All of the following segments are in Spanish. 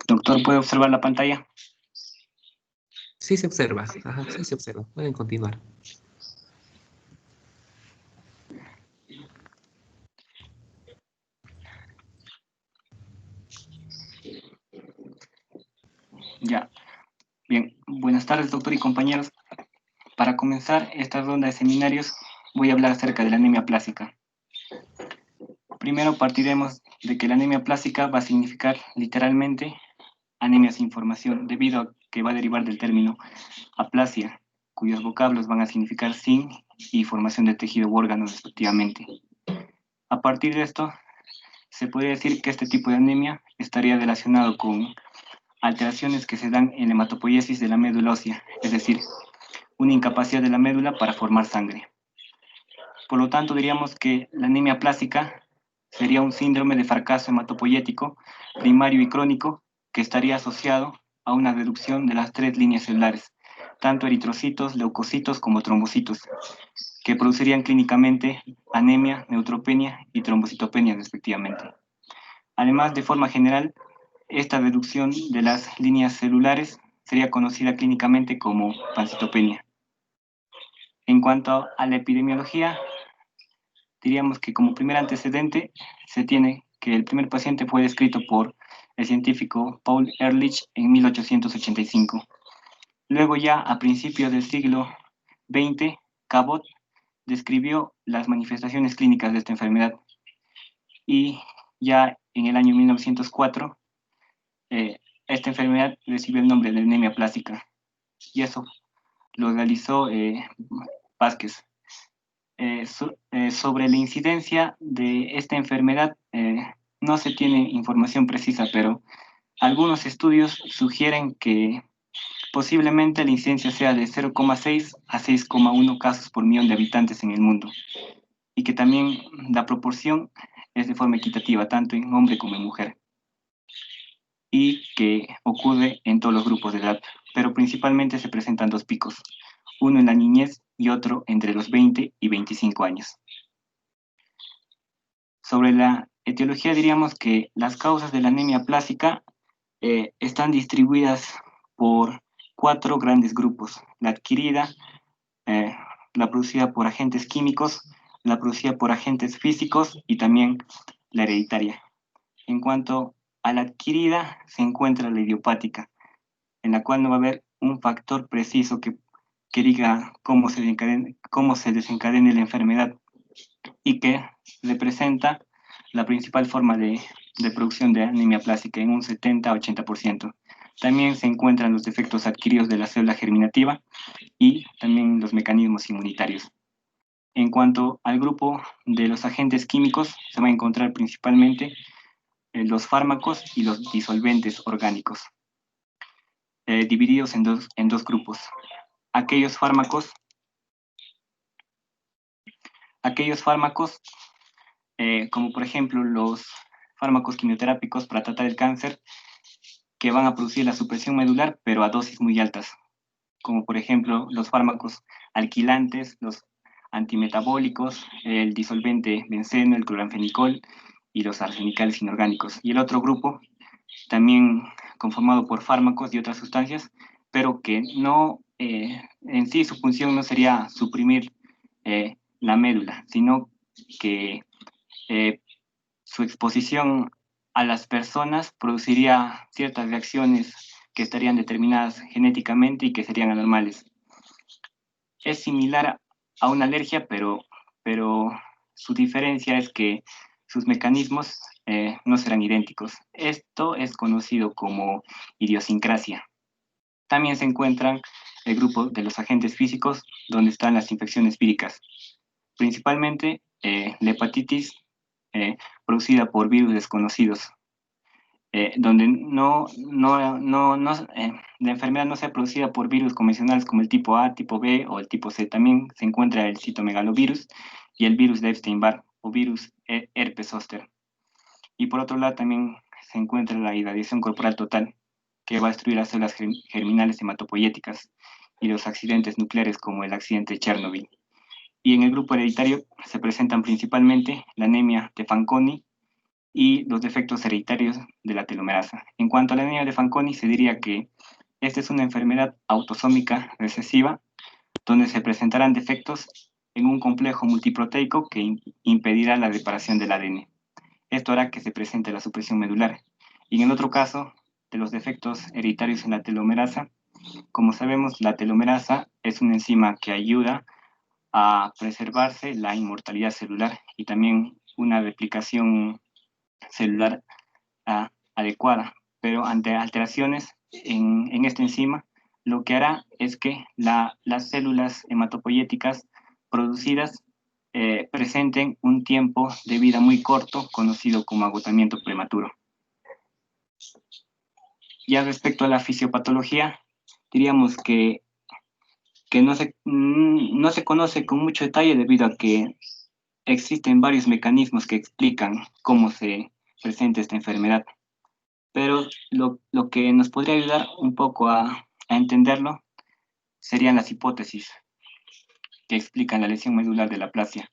Doctor, ¿puede observar la pantalla? Sí se observa, ajá, sí se observa. Pueden continuar. Ya. Bien, buenas tardes, doctor y compañeros. Para comenzar esta ronda de seminarios, voy a hablar acerca de la anemia plástica. Primero partiremos de que la anemia plástica va a significar literalmente anemia sin formación, debido a que va a derivar del término aplasia, cuyos vocablos van a significar sin y formación de tejido u órgano respectivamente. A partir de esto, se podría decir que este tipo de anemia estaría relacionado con alteraciones que se dan en la hematopoiesis de la médula ósea, es decir, una incapacidad de la médula para formar sangre. Por lo tanto, diríamos que la anemia plástica sería un síndrome de fracaso hematopoyético primario y crónico que estaría asociado a una reducción de las tres líneas celulares, tanto eritrocitos, leucocitos como trombocitos, que producirían clínicamente anemia, neutropenia y trombocitopenia respectivamente. Además, de forma general, esta reducción de las líneas celulares sería conocida clínicamente como pancitopenia. En cuanto a la epidemiología, diríamos que como primer antecedente se tiene que el primer paciente fue descrito por el científico Paul Ehrlich en 1885. Luego ya a principios del siglo XX, Cabot describió las manifestaciones clínicas de esta enfermedad y ya en el año 1904 esta enfermedad recibió el nombre de anemia plástica y eso lo realizó Vázquez. Sobre la incidencia de esta enfermedad no se tiene información precisa, pero algunos estudios sugieren que posiblemente la incidencia sea de 0,6 a 6,1 casos por millón de habitantes en el mundo y que también la proporción es de forma equitativa, tanto en hombre como en mujer, y que ocurre en todos los grupos de edad, pero principalmente se presentan dos picos, uno en la niñez y otro entre los 20 y 25 años. Sobre la etiología diríamos que las causas de la anemia plástica están distribuidas por cuatro grandes grupos: la adquirida, eh, la producida por agentes químicos, la producida por agentes físicos y también la hereditaria. En cuanto a la adquirida, se encuentra la idiopática, en la cual no va a haber un factor preciso que diga cómo se desencadena la enfermedad y que representa la principal forma de producción de anemia plástica en un 70-80%. También se encuentran los defectos adquiridos de la célula germinativa y también los mecanismos inmunitarios. En cuanto al grupo de los agentes químicos, se va a encontrar principalmente los fármacos y los disolventes orgánicos, divididos en dos grupos. Aquellos fármacos como por ejemplo los fármacos quimioterápicos para tratar el cáncer, que van a producir la supresión medular, pero a dosis muy altas, como por ejemplo los fármacos alquilantes, los antimetabólicos, el disolvente benceno, el cloranfenicol y los arsenicales inorgánicos. Y el otro grupo, también conformado por fármacos y otras sustancias, pero que no, en sí su función no sería suprimir la médula, sino que su exposición a las personas produciría ciertas reacciones que estarían determinadas genéticamente y que serían anormales. Es similar a una alergia, pero su diferencia es que sus mecanismos no serán idénticos. Esto es conocido como idiosincrasia. También se encuentran el grupo de los agentes físicos, donde están las infecciones víricas, principalmente la hepatitis producida por virus desconocidos, donde la enfermedad no sea producida por virus convencionales como el tipo A, tipo B o el tipo C. También se encuentra el citomegalovirus y el virus de Epstein-Barr o virus herpes zóster. Y por otro lado también se encuentra la irradiación corporal total, que va a destruir las células germinales hematopoyéticas y los accidentes nucleares como el accidente de Chernobyl. Y en el grupo hereditario se presentan principalmente la anemia de Fanconi y los defectos hereditarios de la telomerasa. En cuanto a la anemia de Fanconi, se diría que esta es una enfermedad autosómica recesiva donde se presentarán defectos en un complejo multiproteico que impedirá la reparación del ADN. Esto hará que se presente la supresión medular. Y en el otro caso, de los defectos hereditarios en la telomerasa, como sabemos, la telomerasa es una enzima que ayuda a preservarse la inmortalidad celular y también una replicación celular adecuada, pero ante alteraciones en esta enzima, lo que hará es que las células hematopoyéticas producidas presenten un tiempo de vida muy corto, conocido como agotamiento prematuro. Ya respecto a la fisiopatología, diríamos que no se conoce con mucho detalle debido a que existen varios mecanismos que explican cómo se presenta esta enfermedad. Pero lo que nos podría ayudar un poco a entenderlo serían las hipótesis que explican la lesión medular de la aplasia.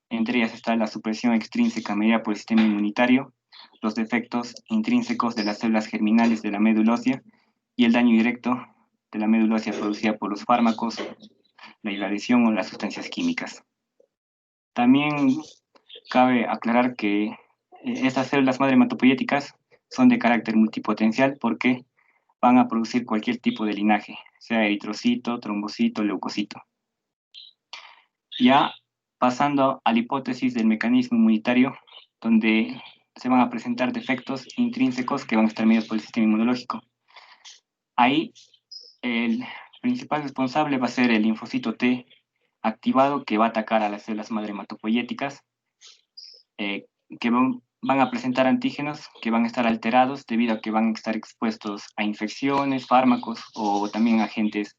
Entre ellas está la supresión extrínseca mediada por el sistema inmunitario, los defectos intrínsecos de las células germinales de la médula ósea y el daño directo de la médula ósea producida por los fármacos, la irradiación o las sustancias químicas. También cabe aclarar que estas células madre hematopoyéticas son de carácter multipotencial porque van a producir cualquier tipo de linaje, sea eritrocito, trombocito, leucocito. Ya pasando a la hipótesis del mecanismo inmunitario, donde se van a presentar defectos intrínsecos que van a estar mediados por el sistema inmunológico. Ahí el principal responsable va a ser el linfocito T activado que va a atacar a las células madre hematopoyéticas, que van a presentar antígenos que van a estar alterados debido a que van a estar expuestos a infecciones, fármacos o también agentes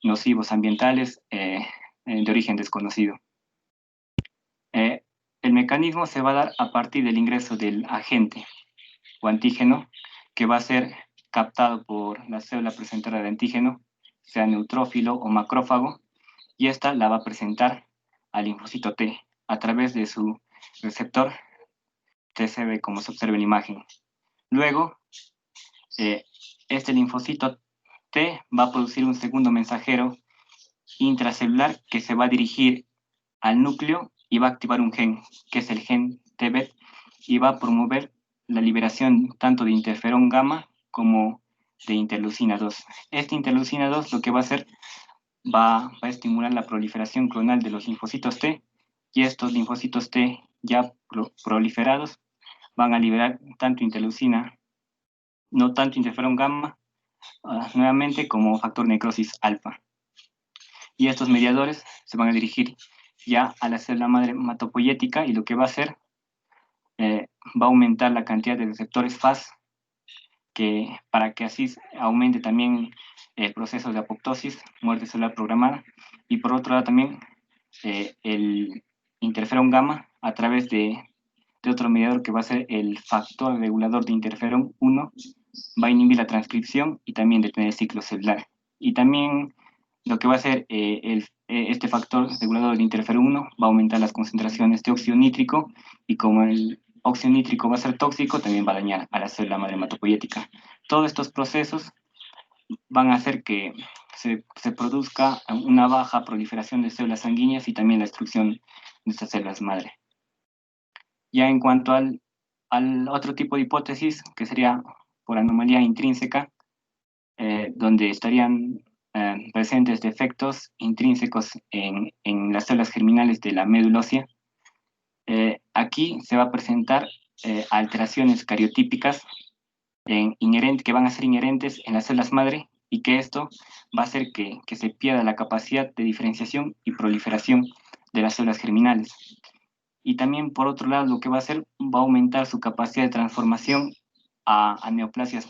nocivos ambientales de origen desconocido. El mecanismo se va a dar a partir del ingreso del agente o antígeno que va a ser captado por la célula presentadora de antígeno, sea neutrófilo o macrófago, y esta la va a presentar al linfocito T a través de su receptor TCB, como se observa en la imagen. Luego, este linfocito T va a producir un segundo mensajero intracelular que se va a dirigir al núcleo y va a activar un gen, que es el gen TBET, y va a promover la liberación tanto de interferón gamma como de interleucina 2. Esta interleucina 2 lo que va a hacer va a estimular la proliferación clonal de los linfocitos T, y estos linfocitos T ya proliferados van a liberar tanto interleucina, no tanto interferón gamma, nuevamente como factor necrosis alfa. Y estos mediadores se van a dirigir ya a la célula madre hematopoyética y lo que va a hacer va a aumentar la cantidad de receptores FAS para que así aumente también el proceso de apoptosis, muerte celular programada, y por otro lado también el interferón gamma a través de otro mediador que va a ser el factor regulador de interferón 1, va a inhibir la transcripción y también detener el ciclo celular. Y también lo que va a hacer este factor regulador de interferón 1 va a aumentar las concentraciones de óxido nítrico, y como el óxido nítrico va a ser tóxico, también va a dañar a la célula madre hematopoyética. Todos estos procesos van a hacer que se produzca una baja proliferación de células sanguíneas y también la destrucción de estas células madre. Ya en cuanto al otro tipo de hipótesis, que sería por anomalía intrínseca, donde estarían presentes defectos intrínsecos en las células germinales de la médula ósea, aquí se va a presentar alteraciones cariotípicas que van a ser inherentes en las células madre, y que esto va a hacer que se pierda la capacidad de diferenciación y proliferación de las células germinales. Y también, por otro lado, lo que va a hacer va a aumentar su capacidad de transformación a neoplasias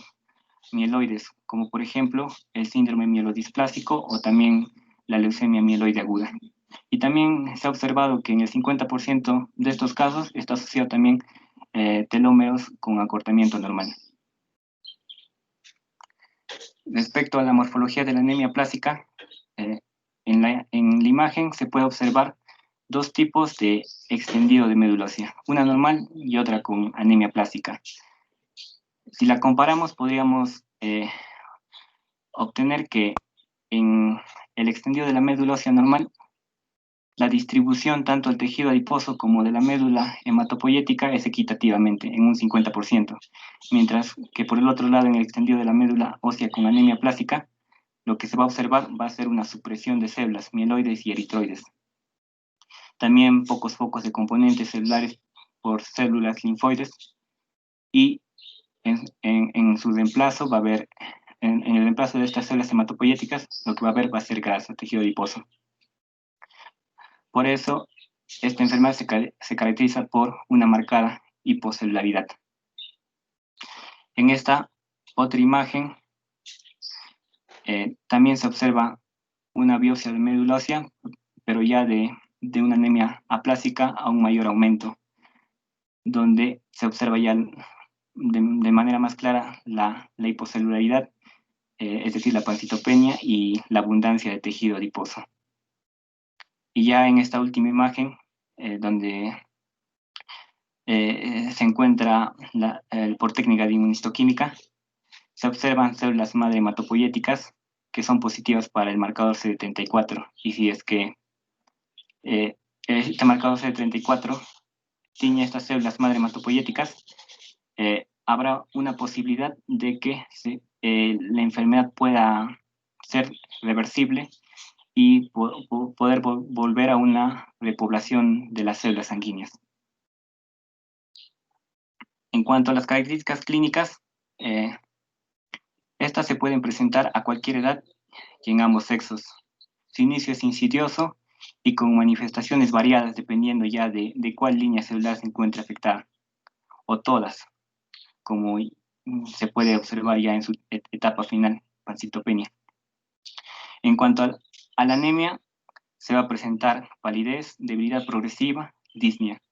mieloides, como por ejemplo el síndrome mielodisplásico o también la leucemia mieloide aguda. Y también se ha observado que en el 50% de estos casos está asociado también telómeros con acortamiento normal. Respecto a la morfología de la anemia plástica, en la imagen se puede observar dos tipos de extendido de médula ósea, una normal y otra con anemia plástica. Si la comparamos, podríamos obtener que en el extendido de la médula ósea normal, la distribución tanto del tejido adiposo como de la médula hematopoyética es equitativamente, en un 50%, mientras que por el otro lado, en el extendido de la médula ósea con anemia plástica, lo que se va a observar va a ser una supresión de células mieloides y eritroides. También pocos focos de componentes celulares por células linfoides, y en su reemplazo va a haber, en el reemplazo de estas células hematopoyéticas, lo que va a haber va a ser grasa, tejido adiposo. Por eso, esta enfermedad se caracteriza por una marcada hipocelularidad. En esta otra imagen, también se observa una biopsia de médula ósea, pero ya de una anemia aplásica a un mayor aumento, donde se observa ya de manera más clara la hipocelularidad, es decir, la pancitopenia y la abundancia de tejido adiposo. Y ya en esta última imagen, donde se encuentra por técnica de inmunistoquímica, se observan células madre hematopoyéticas que son positivas para el marcador CD34. Y si es que este marcador CD34 tiñe estas células madre hematopoyéticas, habrá una posibilidad de que la enfermedad pueda ser reversible y poder volver a una repoblación de las células sanguíneas. En cuanto a las características clínicas, estas se pueden presentar a cualquier edad y en ambos sexos. Su inicio es insidioso y con manifestaciones variadas dependiendo ya de cuál línea celular se encuentre afectada, o todas, como se puede observar ya en su etapa final, pancitopenia. En cuanto a la anemia, se va a presentar palidez, debilidad progresiva, disnea.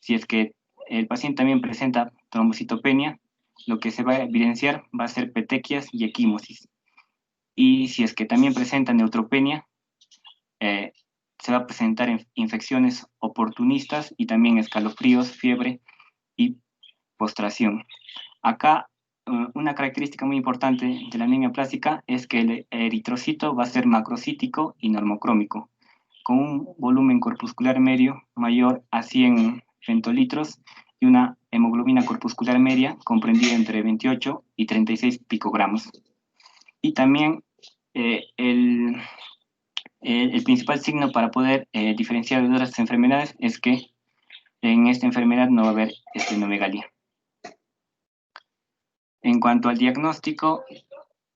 Si es que el paciente también presenta trombocitopenia, lo que se va a evidenciar va a ser petequias y equimosis. Y si es que también presenta neutropenia, se va a presentar infecciones oportunistas y también escalofríos, fiebre y postración. Acá, una característica muy importante de la anemia plástica es que el eritrocito va a ser macrocítico y normocrómico, con un volumen corpuscular medio mayor a 100 femtolitros y una hemoglobina corpuscular media comprendida entre 28 y 36 picogramos. Y también el principal signo para poder diferenciar de otras enfermedades es que en esta enfermedad no va a haber esplenomegalia. En cuanto al diagnóstico,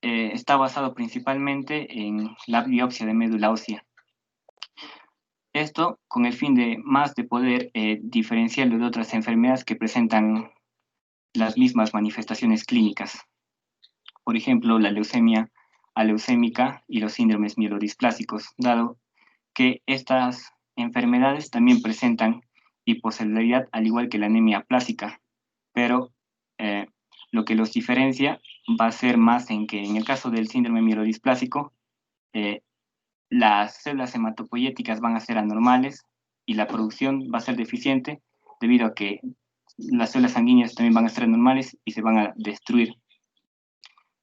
está basado principalmente en la biopsia de médula ósea. Esto con el fin de poder diferenciarlo de otras enfermedades que presentan las mismas manifestaciones clínicas. Por ejemplo, la leucemia aleucémica y los síndromes mielodisplásicos, dado que estas enfermedades también presentan hipocelularidad al igual que la anemia plástica, pero lo que los diferencia va a ser más en que en el caso del síndrome mielodisplásico, las células hematopoyéticas van a ser anormales y la producción va a ser deficiente debido a que las células sanguíneas también van a ser anormales y se van a destruir.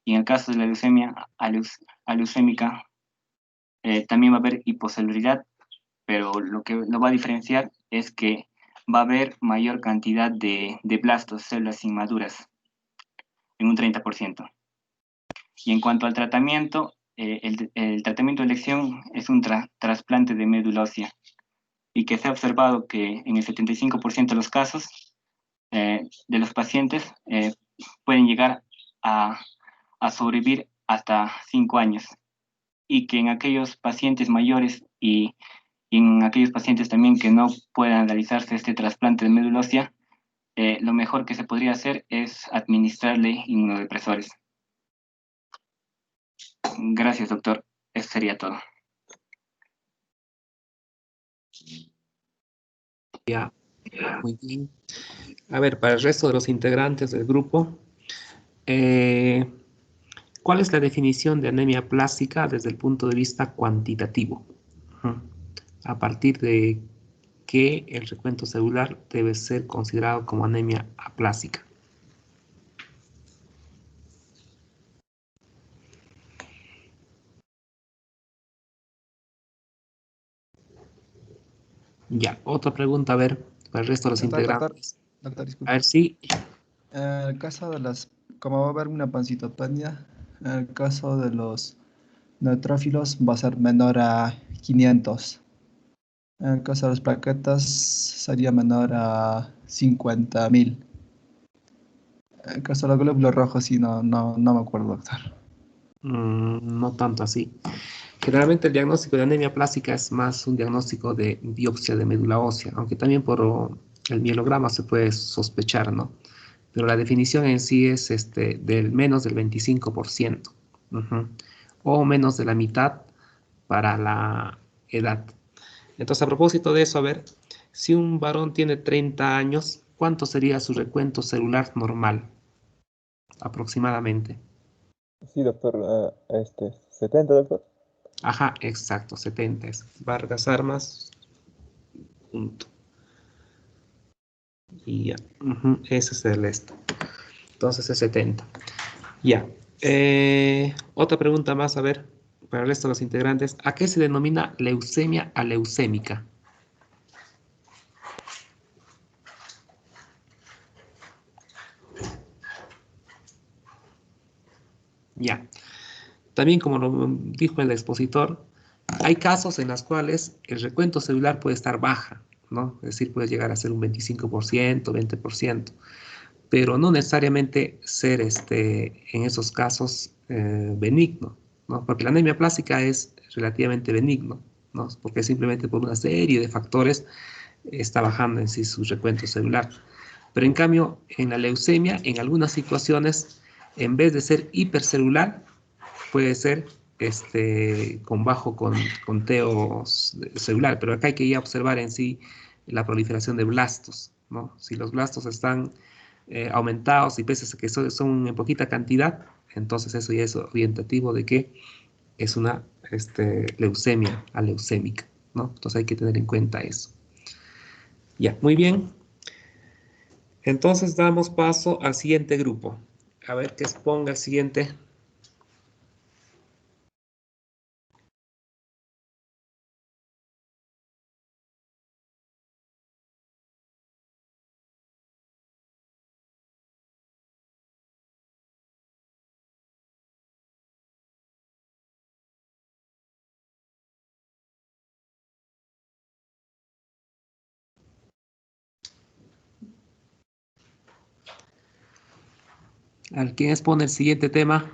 Y en el caso de la leucemia aleucémica, también va a haber hipocelularidad, pero lo que lo va a diferenciar es que va a haber mayor cantidad de blastos, células inmaduras, en un 30%. Y en cuanto al tratamiento, el tratamiento de elección es un trasplante de médula ósea, y que se ha observado que en el 75% de los casos de los pacientes pueden llegar a sobrevivir hasta 5 años, y que en aquellos pacientes mayores y en aquellos pacientes también que no puedan realizarse este trasplante de médula ósea, lo mejor que se podría hacer es administrarle inmunodepresores. Gracias, doctor. Eso sería todo. Ya, muy bien. A ver, para el resto de los integrantes del grupo, ¿cuál es la definición de anemia plástica desde el punto de vista cuantitativo? Ujú. A partir de que el recuento celular debe ser considerado como anemia aplásica. Ya, otra pregunta, a ver, para el resto de los integrantes. Doctor, A ver, disculpe. sí. En el caso de las, como va a haber una pancitopenia, en el caso de los neutrófilos va a ser menor a 500. En el caso de las plaquetas sería menor a 50.000. En el caso de los glóbulos rojos sí, no me acuerdo, doctor. No tanto así. Generalmente el diagnóstico de anemia plástica es más un diagnóstico de biopsia de médula ósea, aunque también por el mielograma se puede sospechar, ¿no? Pero la definición en sí es del menos del 25%, ujú, o menos de la mitad para la edad. Entonces, a propósito de eso, a ver, si un varón tiene 30 años, ¿cuánto sería su recuento celular normal, aproximadamente? Sí, doctor. 70, doctor. Ajá, exacto, 70 es Vargas Armas, punto. Y ya, ujú, ese es el esto. Entonces es 70. Ya. Otra pregunta más, a ver, para el resto de los integrantes. ¿A qué se denomina leucemia aleucémica? Ya. También, como lo dijo el expositor, hay casos en los cuales el recuento celular puede estar baja, ¿no? Es decir, puede llegar a ser un 25%, 20%, pero no necesariamente ser en esos casos benigno, ¿no? Porque la anemia plástica es relativamente benigno, ¿no? Porque simplemente por una serie de factores está bajando en sí su recuento celular. Pero en cambio, en la leucemia, en algunas situaciones, en vez de ser hipercelular, puede ser con bajo conteo celular, pero acá hay que ya observar en sí la proliferación de blastos, ¿no? Si los blastos están aumentados y pese a que son en poquita cantidad, entonces eso ya es orientativo de que es una leucemia aleucémica, ¿no? Entonces hay que tener en cuenta eso. Ya, muy bien. Entonces damos paso al siguiente grupo. A ver que exponga el siguiente. ¿Al quién expone el siguiente tema?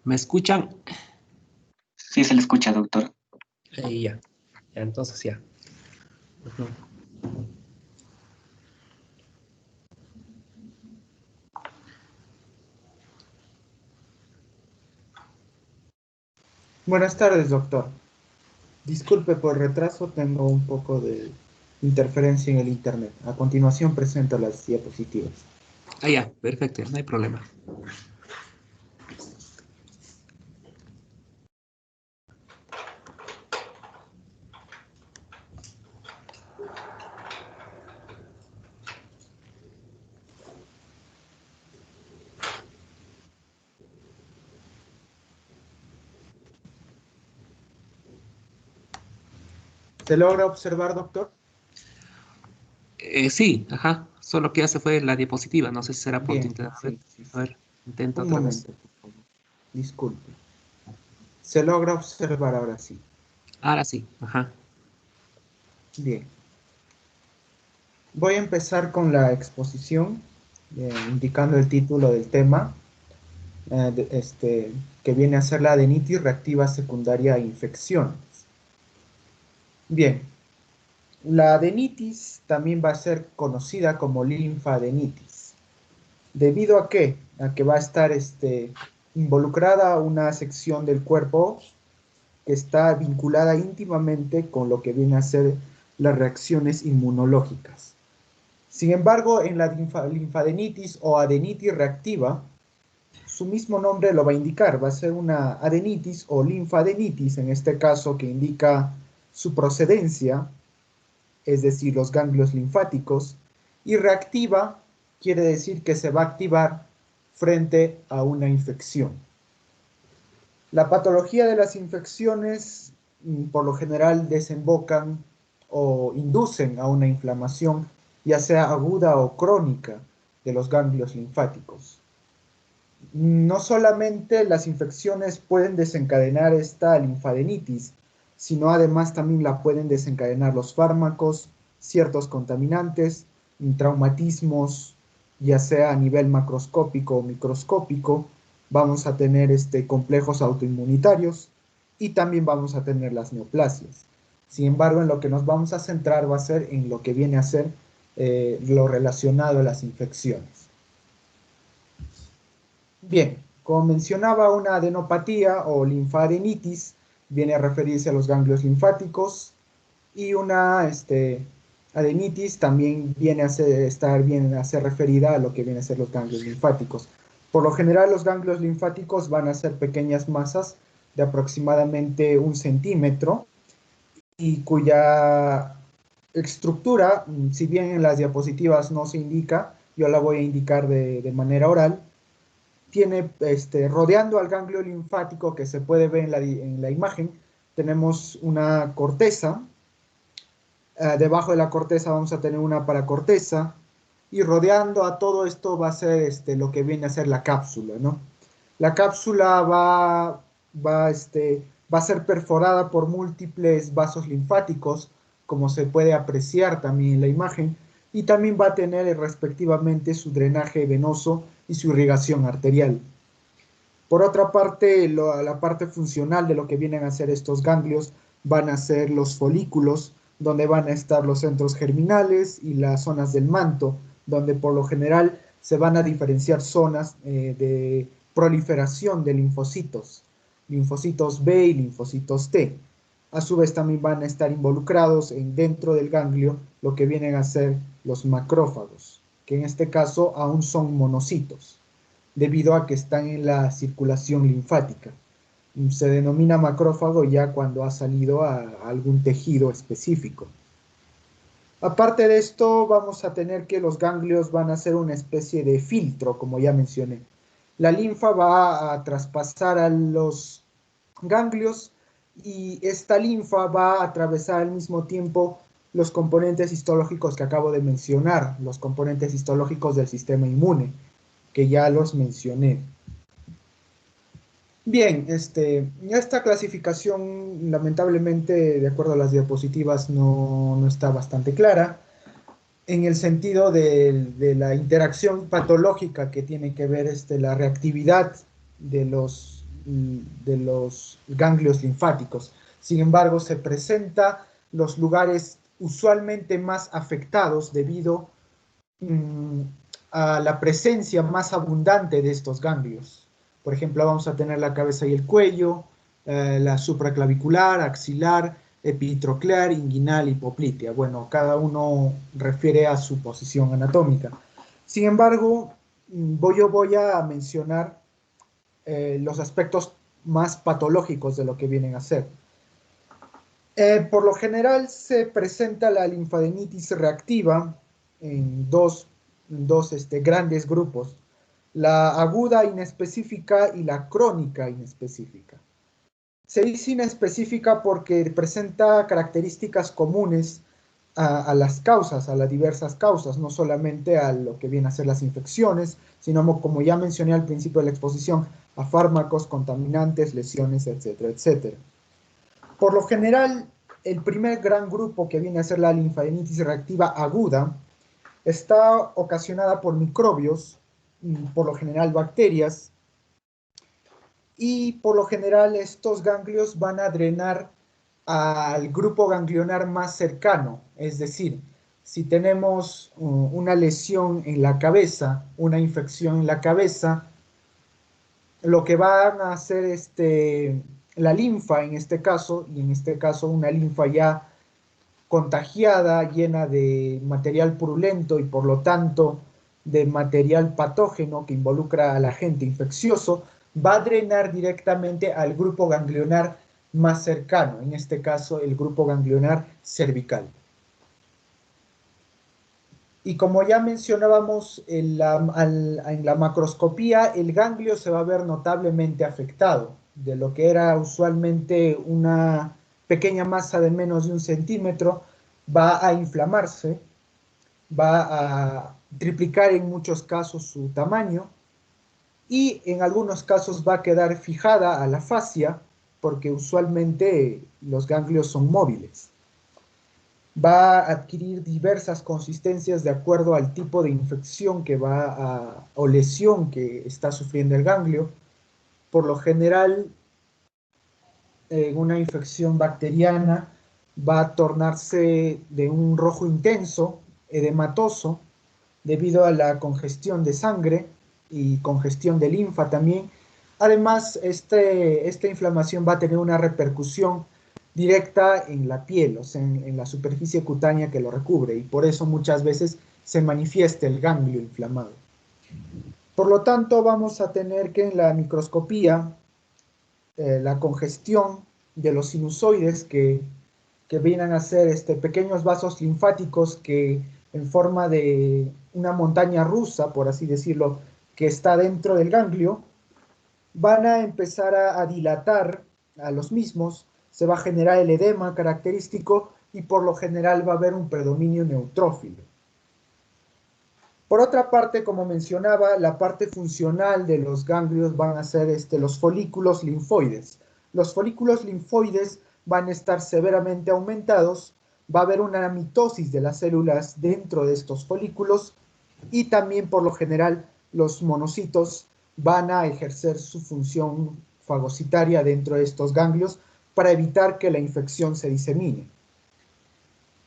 ¿Me escuchan? Sí, se le escucha, doctor. Ahí ya. Ya, entonces ya. Ujú. Buenas tardes, doctor. Disculpe por retraso, tengo un poco de interferencia en el internet. A continuación presento las diapositivas. Ah, ya, perfecto, no hay problema. ¿Se logra observar, doctor? Sí, ajá. Solo que ya se fue la diapositiva. No sé si será por tu Bien, internet. sí. A ver, intenta Un otra vez. momento, por favor. Disculpe. ¿Se logra observar ahora sí? Ahora sí, ajá. Bien. Voy a empezar con la exposición, indicando el título del tema, que viene a ser la adenitis reactiva secundaria a infecciones. Bien, la adenitis también va a ser conocida como linfadenitis. ¿Debido a qué? a que va a estar involucrada una sección del cuerpo que está vinculada íntimamente con lo que viene a ser las reacciones inmunológicas. Sin embargo, en la linfadenitis o adenitis reactiva, su mismo nombre lo va a indicar, va a ser una adenitis o linfadenitis, en este caso que indica su procedencia, es decir, los ganglios linfáticos, y reactiva quiere decir que se va a activar frente a una infección. La patología de las infecciones por lo general desembocan o inducen a una inflamación, ya sea aguda o crónica, de los ganglios linfáticos. No solamente las infecciones pueden desencadenar esta linfadenitis, sino además también la pueden desencadenar los fármacos, ciertos contaminantes, traumatismos, ya sea a nivel macroscópico o microscópico. Vamos a tener complejos autoinmunitarios y también vamos a tener las neoplasias. Sin embargo, en lo que nos vamos a centrar va a ser en lo que viene a ser lo relacionado a las infecciones. Bien, como mencionaba, una adenopatía o linfadenitis viene a referirse a los ganglios linfáticos y una adenitis también viene a ser referida a lo que viene a ser los ganglios linfáticos. Por lo general, los ganglios linfáticos van a ser pequeñas masas de aproximadamente 1 centímetro y cuya estructura, si bien en las diapositivas no se indica, yo la voy a indicar de manera oral. Tiene, rodeando al ganglio linfático que se puede ver en la imagen, tenemos una corteza. Debajo de la corteza vamos a tener una paracorteza, y rodeando a todo esto va a ser lo que viene a ser la cápsula, ¿no? La cápsula va a ser perforada por múltiples vasos linfáticos, como se puede apreciar también en la imagen, y también va a tener respectivamente su drenaje venoso y su irrigación arterial. Por otra parte, la parte funcional de lo que vienen a ser estos ganglios van a ser los folículos, donde van a estar los centros germinales y las zonas del manto, donde por lo general se van a diferenciar zonas de proliferación de linfocitos B y linfocitos T. A su vez también van a estar involucrados dentro del ganglio lo que vienen a ser los macrófagos, que en este caso aún son monocitos, debido a que están en la circulación linfática. Se denomina macrófago ya cuando ha salido a algún tejido específico. Aparte de esto, vamos a tener que los ganglios van a ser una especie de filtro, como ya mencioné. La linfa va a traspasar a los ganglios y esta linfa va a atravesar al mismo tiempo los componentes histológicos que acabo de mencionar, los componentes histológicos del sistema inmune, que ya los mencioné. Bien, esta clasificación lamentablemente, de acuerdo a las diapositivas, no está bastante clara, en el sentido de la interacción patológica que tiene que ver la reactividad de los ganglios linfáticos. Sin embargo, se presenta los lugares usualmente más afectados debido a la presencia más abundante de estos ganglios. Por ejemplo, vamos a tener la cabeza y el cuello, la supraclavicular, axilar, epitroclear, inguinal y poplitea. Bueno, cada uno refiere a su posición anatómica. Sin embargo, yo voy a mencionar los aspectos más patológicos de lo que vienen a ser. Por lo general se presenta la linfadenitis reactiva en dos grandes grupos: la aguda inespecífica y la crónica inespecífica. Se dice inespecífica porque presenta características comunes a las causas, a las diversas causas, no solamente a lo que viene a ser las infecciones, sino, como ya mencioné al principio de la exposición, a fármacos, contaminantes, lesiones, etcétera, etcétera. Por lo general, el primer gran grupo que viene a ser la linfadenitis reactiva aguda está ocasionada por microbios, por lo general bacterias, y por lo general estos ganglios van a drenar al grupo ganglionar más cercano, es decir, si tenemos una lesión en la cabeza, una infección en la cabeza, lo que van a hacer la linfa en este caso, y en este caso una linfa ya contagiada, llena de material purulento y por lo tanto de material patógeno que involucra al agente infeccioso, va a drenar directamente al grupo ganglionar más cercano, en este caso el grupo ganglionar cervical. Y como ya mencionábamos en la macroscopía, el ganglio se va a ver notablemente afectado, de lo que era usualmente una pequeña masa de menos de 1 centímetro, va a inflamarse, va a triplicar en muchos casos su tamaño, y en algunos casos va a quedar fijada a la fascia, porque usualmente los ganglios son móviles. Va a adquirir diversas consistencias de acuerdo al tipo de infección o lesión que está sufriendo el ganglio. Por lo general, una infección bacteriana va a tornarse de un rojo intenso, edematoso, debido a la congestión de sangre y congestión de linfa también. Además, esta inflamación va a tener una repercusión directa en la piel, o sea, en la superficie cutánea que lo recubre, y por eso muchas veces se manifiesta el ganglio inflamado. Por lo tanto, vamos a tener que en la microscopía, la congestión de los sinusoides que vienen a ser pequeños vasos linfáticos que en forma de una montaña rusa, por así decirlo, que está dentro del ganglio, van a empezar a dilatar a los mismos, se va a generar el edema característico y por lo general va a haber un predominio neutrófilo. Por otra parte, como mencionaba, la parte funcional de los ganglios van a ser los folículos linfoides. Los folículos linfoides van a estar severamente aumentados, va a haber una mitosis de las células dentro de estos folículos y también por lo general los monocitos van a ejercer su función fagocitaria dentro de estos ganglios para evitar que la infección se disemine.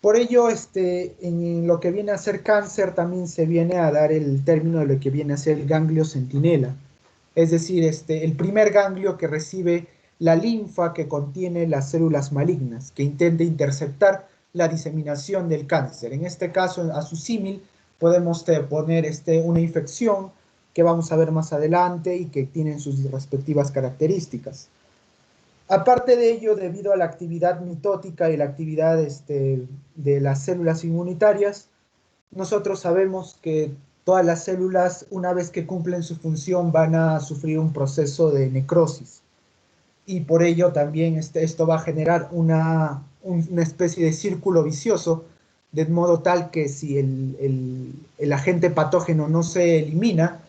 Por ello, en lo que viene a ser cáncer también se viene a dar el término de lo que viene a ser el ganglio centinela. Es decir, el primer ganglio que recibe la linfa que contiene las células malignas, que intenta interceptar la diseminación del cáncer. En este caso, a su símil, podemos poner una infección que vamos a ver más adelante y que tienen sus respectivas características. Aparte de ello, debido a la actividad mitótica y la actividad de las células inmunitarias, nosotros sabemos que todas las células, una vez que cumplen su función, van a sufrir un proceso de necrosis. Y por ello también esto va a generar una especie de círculo vicioso, de modo tal que si el agente patógeno no se elimina,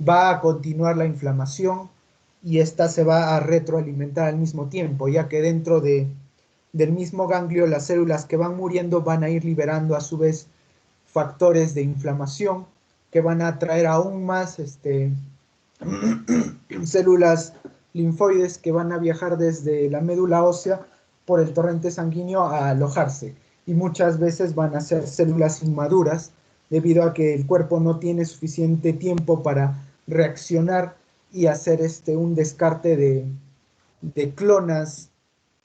va a continuar la inflamación y esta se va a retroalimentar al mismo tiempo, ya que dentro del mismo ganglio las células que van muriendo van a ir liberando a su vez factores de inflamación que van a atraer aún más células linfoides que van a viajar desde la médula ósea por el torrente sanguíneo a alojarse, y muchas veces van a ser células inmaduras debido a que el cuerpo no tiene suficiente tiempo para reaccionar y hacer un descarte de clonas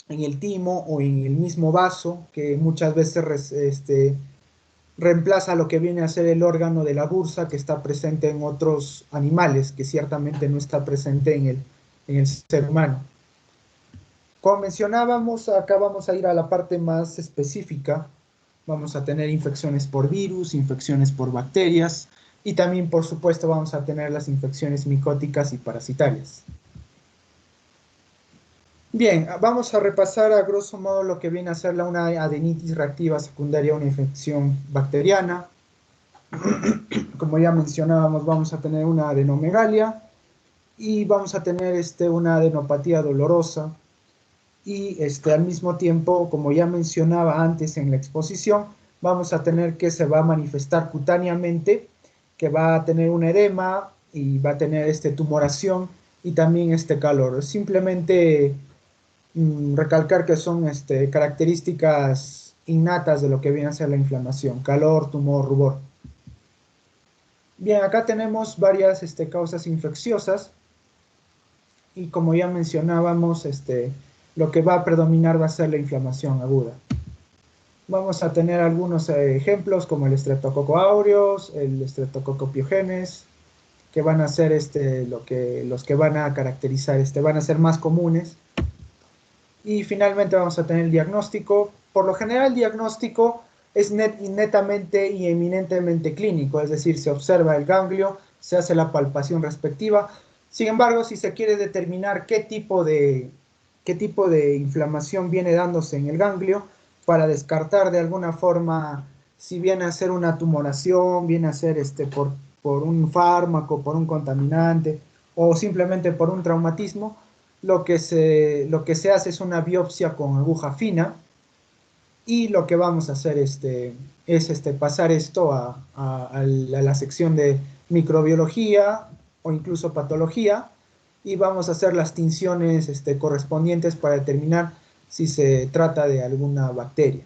en el timo o en el mismo vaso, que muchas veces reemplaza lo que viene a ser el órgano de la bursa que está presente en otros animales, que ciertamente no está presente en el ser humano. Como mencionábamos, acá vamos a ir a la parte más específica. Vamos a tener infecciones por virus, infecciones por bacterias, y también, por supuesto, vamos a tener las infecciones micóticas y parasitarias. Bien, vamos a repasar a grosso modo lo que viene a ser una adenitis reactiva secundaria a una infección bacteriana. Como ya mencionábamos, vamos a tener una adenomegalia y vamos a tener una adenopatía dolorosa. Y al mismo tiempo, como ya mencionaba antes en la exposición, vamos a tener que se va a manifestar cutáneamente, que va a tener un edema y va a tener tumoración y también calor. Simplemente recalcar que son características innatas de lo que viene a ser la inflamación: calor, tumor, rubor. Bien, acá tenemos varias causas infecciosas, y como ya mencionábamos, lo que va a predominar va a ser la inflamación aguda. Vamos a tener algunos ejemplos como el Streptococcus aureus, el Streptococcus pyogenes, que van a ser los que van a caracterizar, van a ser más comunes. Y finalmente vamos a tener el diagnóstico. Por lo general, el diagnóstico es netamente y eminentemente clínico, es decir, se observa el ganglio, se hace la palpación respectiva. Sin embargo, si se quiere determinar qué tipo de inflamación viene dándose en el ganglio, para descartar de alguna forma si viene a ser una tumoración, viene a ser por un fármaco, por un contaminante o simplemente por un traumatismo, lo que se hace es una biopsia con aguja fina, y lo que vamos a hacer es pasar esto a la sección de microbiología o incluso patología, y vamos a hacer las tinciones correspondientes para determinar si se trata de alguna bacteria.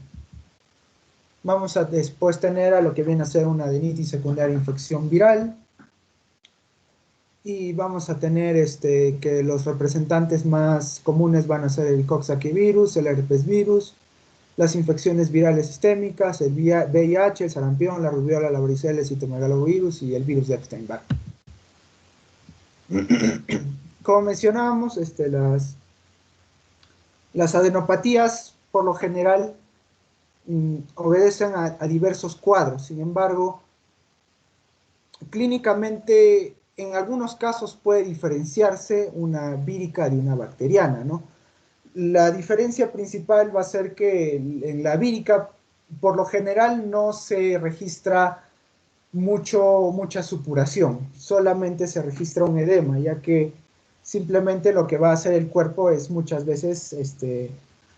Vamos a después tener a lo que viene a ser una adenitis secundaria infección viral, y vamos a tener que los representantes más comunes van a ser el Coxsackie virus, el herpes virus, las infecciones virales sistémicas, el VIH, el sarampión, la rubiola, la varicela, el citomegalovirus y el virus de Epstein-Barr. Como mencionábamos, las adenopatías por lo general obedecen a diversos cuadros. Sin embargo, clínicamente en algunos casos puede diferenciarse una vírica de una bacteriana, ¿no? La diferencia principal va a ser que en la vírica por lo general no se registra mucha supuración, solamente se registra un edema, ya que simplemente lo que va a hacer el cuerpo es muchas veces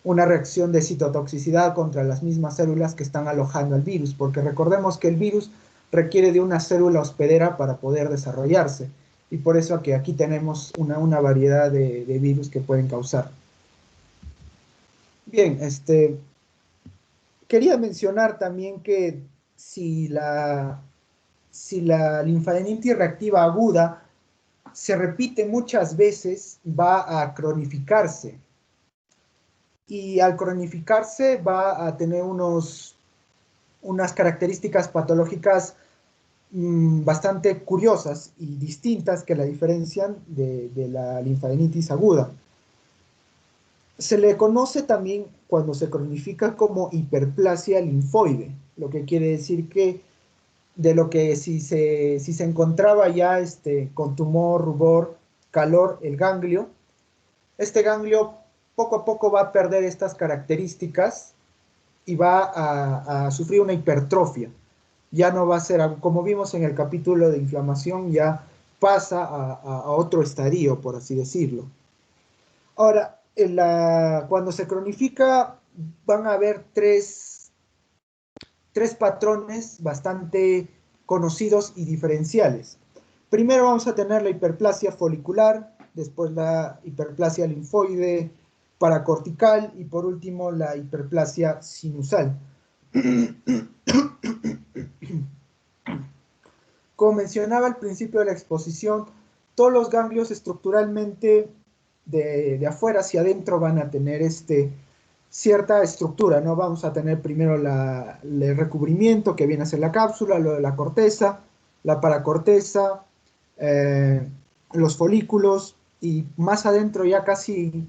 una reacción de citotoxicidad contra las mismas células que están alojando al virus, porque recordemos que el virus requiere de una célula hospedera para poder desarrollarse, y por eso que aquí tenemos una variedad de virus que pueden causar. Bien, quería mencionar también que si la linfadenitis reactiva aguda se repite muchas veces, va a cronificarse. Y al cronificarse va a tener unas características patológicas bastante curiosas y distintas que la diferencian de la linfadenitis aguda. Se le conoce también cuando se cronifica como hiperplasia linfoide, lo que quiere decir que de lo que si se encontraba ya con tumor, rubor, calor, el ganglio, este ganglio poco a poco va a perder estas características y va a sufrir una hipertrofia. Ya no va a ser, como vimos en el capítulo de inflamación, ya pasa a otro estadio, por así decirlo. Ahora, cuando se cronifica van a haber tres patrones bastante conocidos y diferenciales. Primero vamos a tener la hiperplasia folicular, después la hiperplasia linfoide paracortical y por último la hiperplasia sinusal. Como mencionaba al principio de la exposición, todos los ganglios estructuralmente de afuera hacia adentro van a tener cierta estructura, ¿no? Vamos a tener primero el recubrimiento que viene a ser la cápsula, luego la corteza, la paracorteza, los folículos, y más adentro ya casi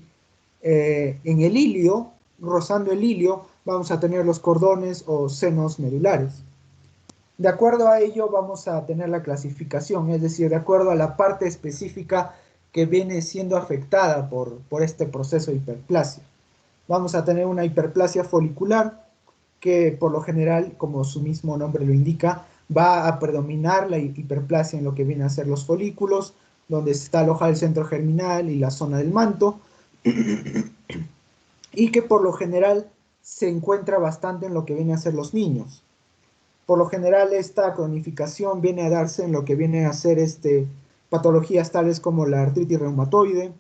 en el hilio, rozando el hilio, vamos a tener los cordones o senos medulares. De acuerdo a ello vamos a tener la clasificación, es decir, de acuerdo a la parte específica que viene siendo afectada por este proceso de hiperplasia. Vamos a tener una hiperplasia folicular que por lo general, como su mismo nombre lo indica, va a predominar la hiperplasia en lo que viene a ser los folículos, donde está alojado el centro germinal y la zona del manto, y que por lo general se encuentra bastante en lo que viene a ser los niños. Por lo general esta cronificación viene a darse en lo que viene a ser patologías tales como la artritis reumatoide,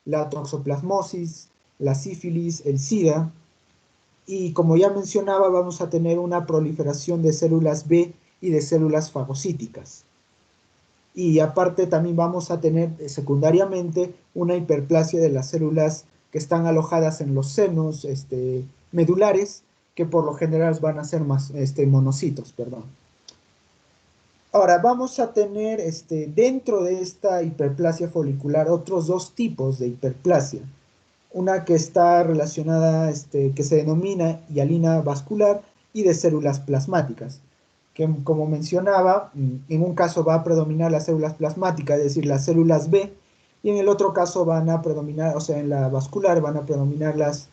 la toxoplasmosis, la sífilis, el SIDA, Y como ya mencionaba, vamos a tener una proliferación de células B y de células fagocíticas. Y aparte también vamos a tener secundariamente una hiperplasia de las células que están alojadas en los senos medulares, que por lo general van a ser monocitos, perdón. Ahora, vamos a tener dentro de esta hiperplasia folicular otros dos tipos de hiperplasia. Una que está relacionada, que se denomina hialina vascular, y de células plasmáticas, que como mencionaba, en un caso va a predominar las células plasmáticas, es decir, las células B, y en el otro caso van a predominar, o sea, en la vascular van a predominar las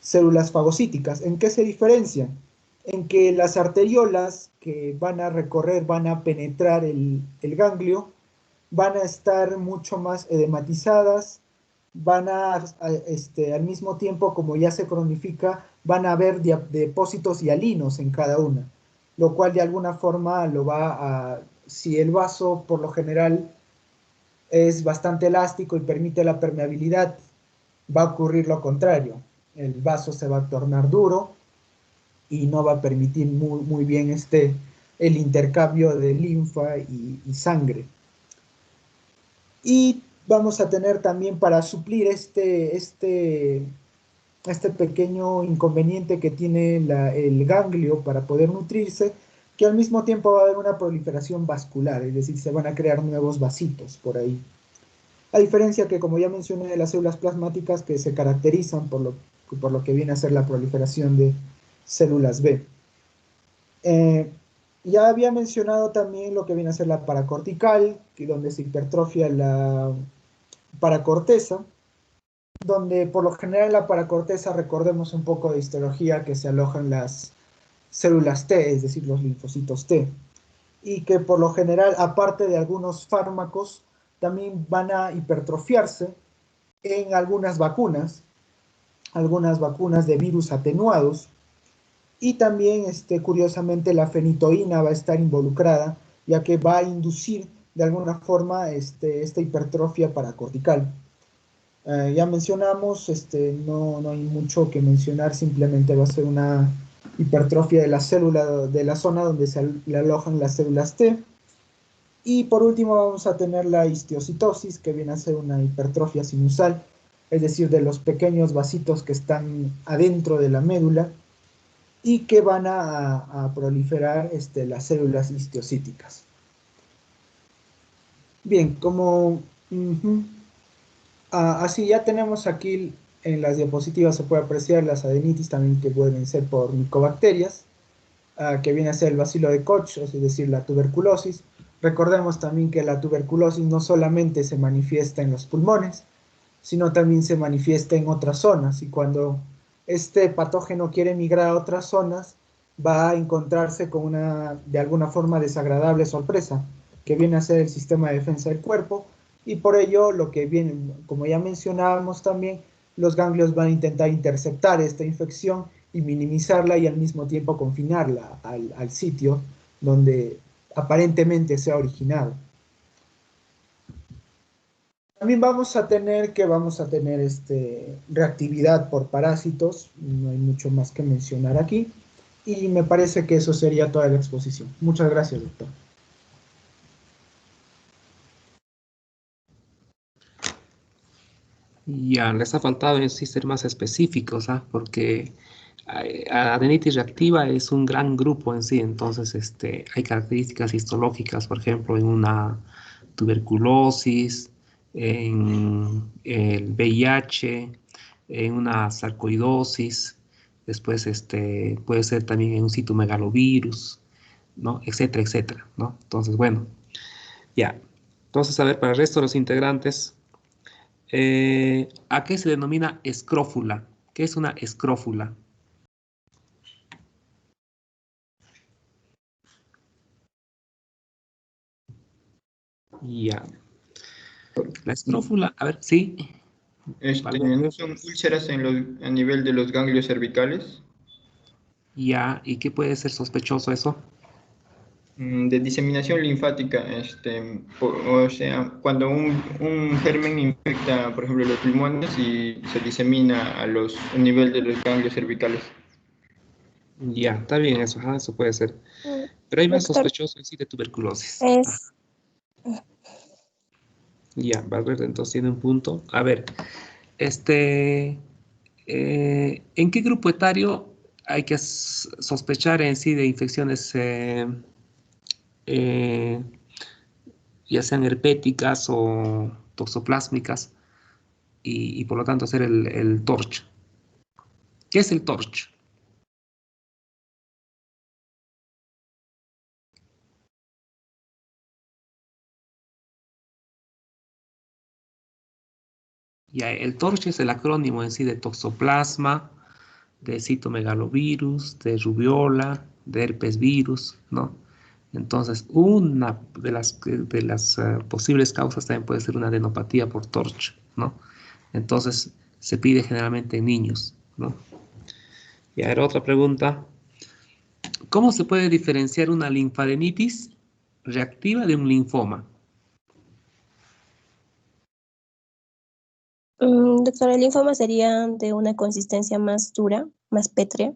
células fagocíticas. ¿En qué se diferencian? En que las arteriolas que van a recorrer, van a penetrar el ganglio, van a estar mucho más edematizadas, van a, al mismo tiempo, como ya se cronifica, van a haber depósitos hialinos en cada una, lo cual de alguna forma lo va a, si el vaso por lo general es bastante elástico y permite la permeabilidad, va a ocurrir lo contrario. El vaso se va a tornar duro y no va a permitir muy bien el intercambio de linfa y sangre. Y vamos a tener también, para suplir este pequeño inconveniente que tiene el ganglio para poder nutrirse, que al mismo tiempo va a haber una proliferación vascular, es decir, se van a crear nuevos vasitos por ahí. A diferencia que, como ya mencioné, de las células plasmáticas, que se caracterizan por lo que viene a ser la proliferación de células B. Ya había mencionado también lo que viene a ser la paracortical, donde se hipertrofia la paracorteza, donde por lo general en la paracorteza, recordemos un poco de histología, que se alojan las células T, es decir, los linfocitos T, y que por lo general, aparte de algunos fármacos, también van a hipertrofiarse en algunas vacunas de virus atenuados, y también, curiosamente, la fenitoína va a estar involucrada, ya que va a inducir de alguna forma esta hipertrofia paracortical. Ya mencionamos, no hay mucho que mencionar, simplemente va a ser una hipertrofia de la célula, de la zona donde se le alojan las células T. Y por último vamos a tener la histiocitosis, que viene a ser una hipertrofia sinusal, es decir, de los pequeños vasitos que están adentro de la médula y que van a proliferar las células histiocíticas. Bien, como... así ya tenemos aquí en las diapositivas, se puede apreciar las adenitis también, que pueden ser por micobacterias, que viene a ser el bacilo de Koch, es decir, la tuberculosis. Recordemos también que la tuberculosis no solamente se manifiesta en los pulmones, sino también se manifiesta en otras zonas, y cuando este patógeno quiere migrar a otras zonas, va a encontrarse con una, de alguna forma, desagradable sorpresa, que viene a ser el sistema de defensa del cuerpo, y por ello, lo que viene, como ya mencionábamos también, los ganglios van a intentar interceptar esta infección y minimizarla, y al mismo tiempo confinarla al sitio donde aparentemente se ha originado. También vamos a tener reactividad por parásitos, no hay mucho más que mencionar aquí, y me parece que eso sería toda la exposición. Muchas gracias, doctor. Ya, les ha faltado en sí ser más específicos, porque adenitis reactiva es un gran grupo en sí, entonces hay características histológicas, por ejemplo, en una tuberculosis, en el VIH, en una sarcoidosis, después puede ser también en un citomegalovirus, ¿no? Etcétera, etcétera, ¿no? Entonces, bueno, ya. Entonces, a ver, para el resto de los integrantes, ¿a qué se denomina escrófula? ¿Qué es una escrófula? Ya. La escrófula, a ver, sí. Vale. ¿No son úlceras a nivel de los ganglios cervicales? Ya, ¿y qué puede ser sospechoso eso? De diseminación linfática, o sea, cuando un germen infecta, por ejemplo, los pulmones y se disemina a nivel de los ganglios cervicales. Ya, está bien eso, ajá, eso puede ser. Pero hay más Doctor, sospechoso en sí de tuberculosis. es Ya, Valverde entonces tiene un punto. A ver, ¿en qué grupo etario hay que sospechar en sí de infecciones, eh, ya sean herpéticas o toxoplásmicas, y por lo tanto hacer el TORCH? ¿Qué es el TORCH? Ya, el TORCH es el acrónimo en sí de toxoplasma, de citomegalovirus, de rubiola, de herpes virus, ¿no? Entonces, una de las posibles causas también puede ser una adenopatía por TORCH, ¿no? Entonces, se pide generalmente en niños, ¿no? Y ahora otra pregunta. ¿Cómo se puede diferenciar una linfadenitis reactiva de un linfoma? doctor, el linfoma sería de una consistencia más dura, más pétrea,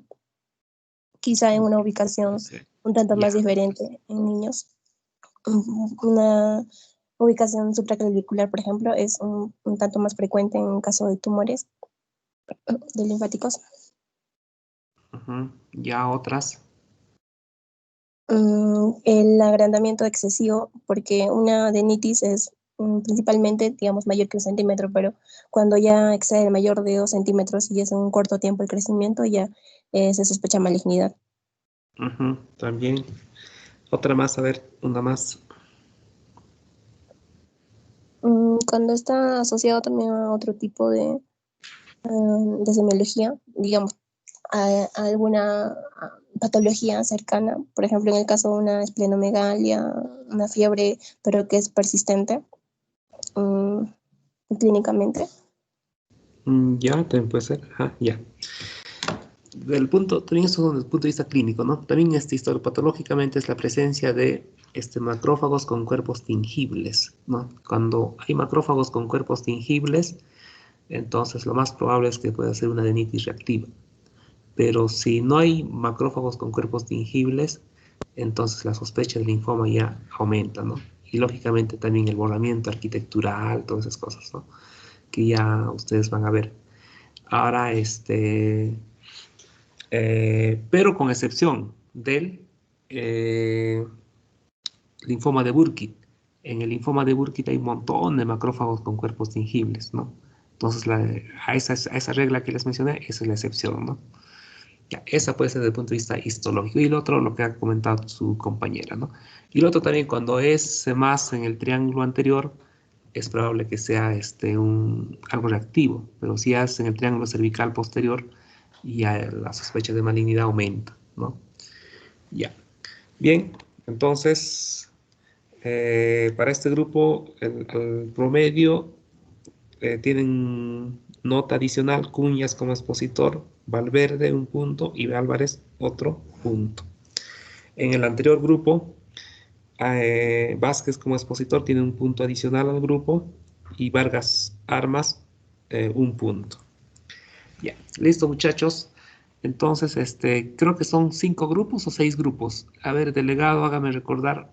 quizá en una ubicación Sí. un tanto Ya. más diferente en niños. Una ubicación supraclavicular, por ejemplo, es un tanto más frecuente en caso de tumores de linfáticos. Ujú. Ya otras. El agrandamiento excesivo, porque una adenitis es principalmente, digamos, mayor que 1 centímetro, pero cuando ya excede el mayor de 2 centímetros y es en un corto tiempo el crecimiento, ya se sospecha malignidad. Ujú. También. Otra más, a ver, una más. Cuando está asociado también a otro tipo de semiología, digamos, a alguna patología cercana, por ejemplo, en el caso de una esplenomegalia, una fiebre, pero que es persistente clínicamente. Ya, también puede ser. Ajá, ya. También eso desde el punto de vista clínico, ¿no? También histopatológicamente es la presencia de macrófagos con cuerpos tingibles, ¿no? Cuando hay macrófagos con cuerpos tingibles, entonces lo más probable es que pueda ser una adenitis reactiva. Pero si no hay macrófagos con cuerpos tingibles, entonces la sospecha del linfoma ya aumenta, ¿no? Y lógicamente también el borramiento arquitectural, todas esas cosas, ¿no? Que ya ustedes van a ver. Ahora, pero con excepción del eh, linfoma de Burkitt. En el linfoma de Burkitt hay un montón de macrófagos con cuerpos tingibles, ¿no? Entonces, a esa regla que les mencioné, esa es la excepción, ¿no? Ya, esa puede ser desde el punto de vista histológico. Y lo otro, lo que ha comentado su compañera, ¿no? Y lo otro también, cuando es más en el triángulo anterior, es probable que sea algo reactivo. Pero si es en el triángulo cervical posterior, ya la sospecha de malignidad aumenta, ¿no? Ya. Bien, entonces, para este grupo, el promedio tienen nota adicional, Cuñas como expositor, Valverde un punto y Álvarez otro punto. En el anterior grupo, Vázquez como expositor tiene un punto adicional al grupo y Vargas Armas un punto. Ya, listo muchachos. Entonces, creo que son 5 grupos o 6 grupos. A ver, delegado, hágame recordar